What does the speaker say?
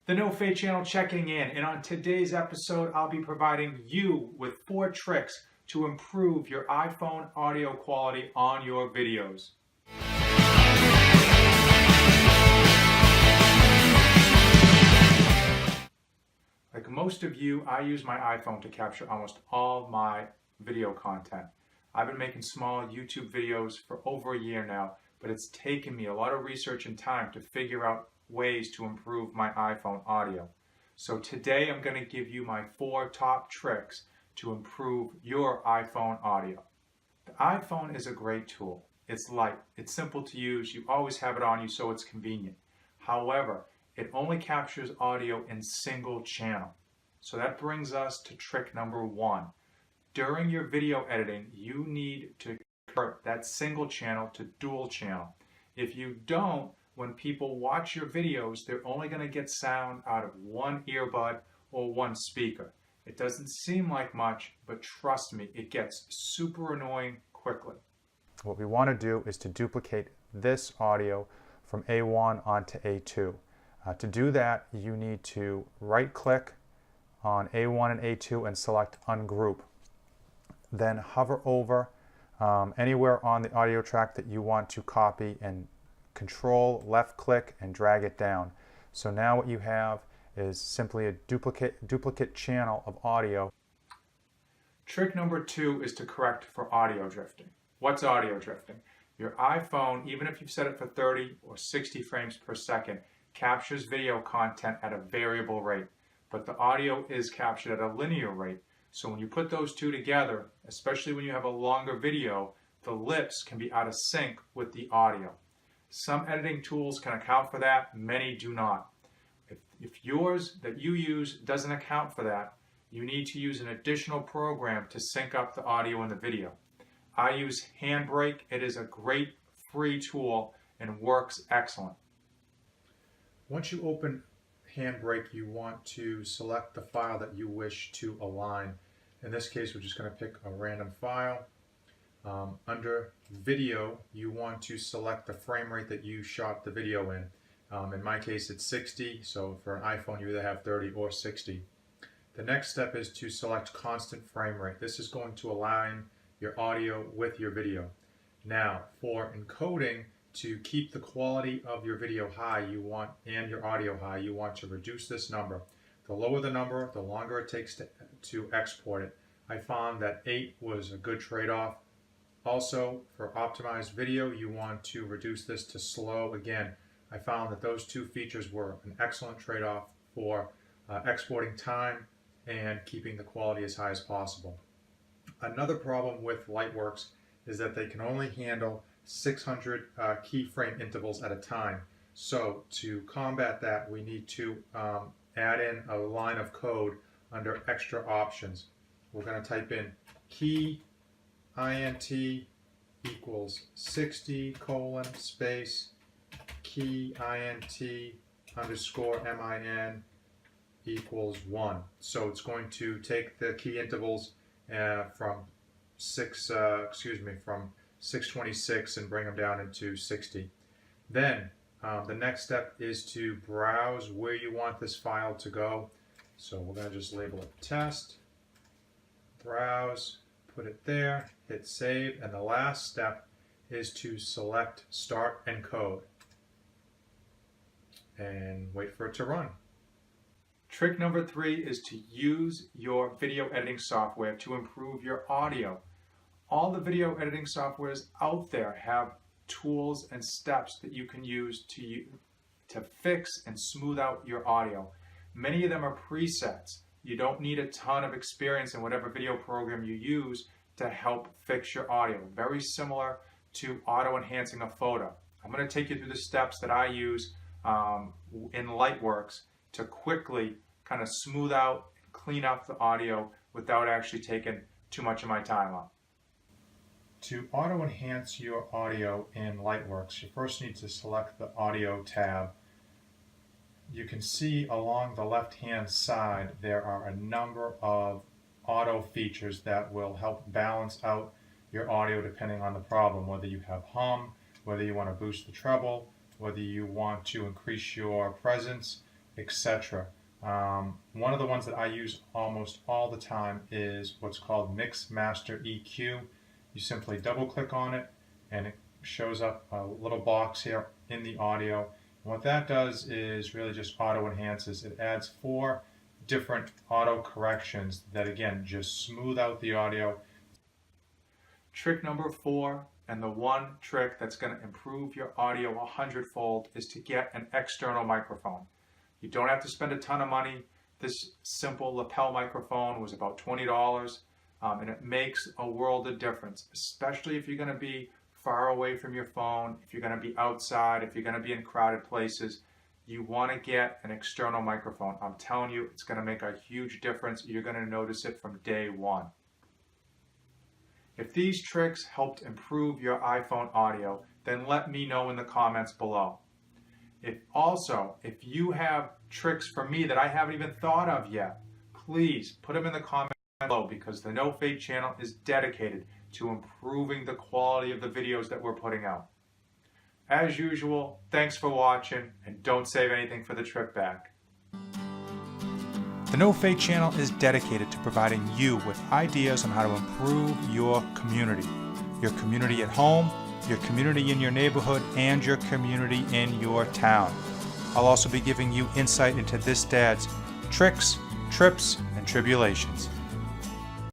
The No Fade channel checking in, and on today's episode I'll be providing you with 4 tricks to improve your iPhone audio quality on your videos. Like most of you, I use my iPhone to capture almost all my video content. I've been making small YouTube videos for over a year now, but it's taken me a lot of research and time to figure out ways to improve my iPhone audio. So today I'm going to give you my 4 top tricks to improve your iPhone audio. The iPhone is a great tool. It's light, it's simple to use, you always have it on you so it's convenient. However, it only captures audio in single channel. So that brings us to trick number 1. During your video editing, you need to convert that single channel to dual channel. If you don't, when people watch your videos, they're only going to get sound out of one earbud or one speaker. It doesn't seem like much, but trust me, it gets super annoying quickly. What we want to do is to duplicate this audio from A1 onto A2. To do that, you need to right-click on A1 and A2 and select Ungroup. Then hover over anywhere on the audio track that you want to copy and Control left click and drag it down. So now what you have is simply a duplicate channel of audio. Trick number 2 is to correct for audio drifting. What's audio drifting? Your iPhone, even if you've set it for 30 or 60 frames per second, captures video content at a variable rate, but the audio is captured at a linear rate. So when you put those two together, especially when you have a longer video, the lips can be out of sync with the audio. Some editing tools can account for that, many do not. If yours that you use doesn't account for that, you need to use an additional program to sync up the audio and the video. I use Handbrake. It is a great free tool and works excellent. Once you open Handbrake, you want to select the file that you wish to align. In this case, we're just going to pick a random file. Under video, you want to select the frame rate that you shot the video in. In my case, it's 60, so for an iPhone, you either have 30 or 60. The next step is to select constant frame rate. This is going to align your audio with your video. Now, for encoding, to keep the quality of your video high, and your audio high, you want to reduce this number. The lower the number, the longer it takes to export it. I found that 8 was a good trade-off. Also, for optimized video, you want to reduce this to slow. Again, I found that those 2 features were an excellent trade-off for exporting time and keeping the quality as high as possible. Another problem with lightworks is that they can only handle 600 keyframe intervals at a time. So to combat that, we need to add in a line of code under extra options. We're going to type in key int equals 60 space key int underscore min equals 1. So it's going to take the key intervals from 626 and bring them down into 60. Then the next step is to browse where you want this file to go. So we're going to just label it test, browse, put it there, hit save, and the last step is to select start encode and wait for it to run. Trick number 3 is to use your video editing software to improve your audio. All the video editing softwares out there have tools and steps that you can use to fix and smooth out your audio. Many of them are presets. You don't need a ton of experience in whatever video program you use to help fix your audio. Very similar to auto-enhancing a photo. I'm going to take you through the steps that I use in Lightworks to quickly kind of smooth out, clean up the audio without actually taking too much of my time up. To auto-enhance your audio in Lightworks, you first need to select the Audio tab. You can see along the left-hand side there are a number of auto features that will help balance out your audio depending on the problem, whether you have hum, whether you want to boost the treble, whether you want to increase your presence, etc. One of the ones that I use almost all the time is what's called Mix Master EQ. You simply double click on it and it shows up a little box here in the audio. And what that does is really just auto enhances. It adds 4 different auto corrections that again just smooth out the audio. Trick number 4, and the one trick that's going to improve your audio 100-fold, is to get an external microphone. You don't have to spend a ton of money. This simple lapel microphone was about $20, and it makes a world of difference, especially if you're going to be far away from your phone, if you're going to be outside, if you're going to be in crowded places. You want to get an external microphone. I'm telling you, it's going to make a huge difference. You're going to notice it from day one. If these tricks helped improve your iPhone audio, then let me know in the comments below. If you have tricks for me that I haven't even thought of yet, please put them in the comments below, because the No Fade channel is dedicated to improving the quality of the videos that we're putting out. As usual, thanks for watching, and don't save anything for the trip back. The No Fade channel is dedicated to providing you with ideas on how to improve your community at home, your community in your neighborhood, and your community in your town. I'll also be giving you insight into this dad's tricks, trips, and tribulations.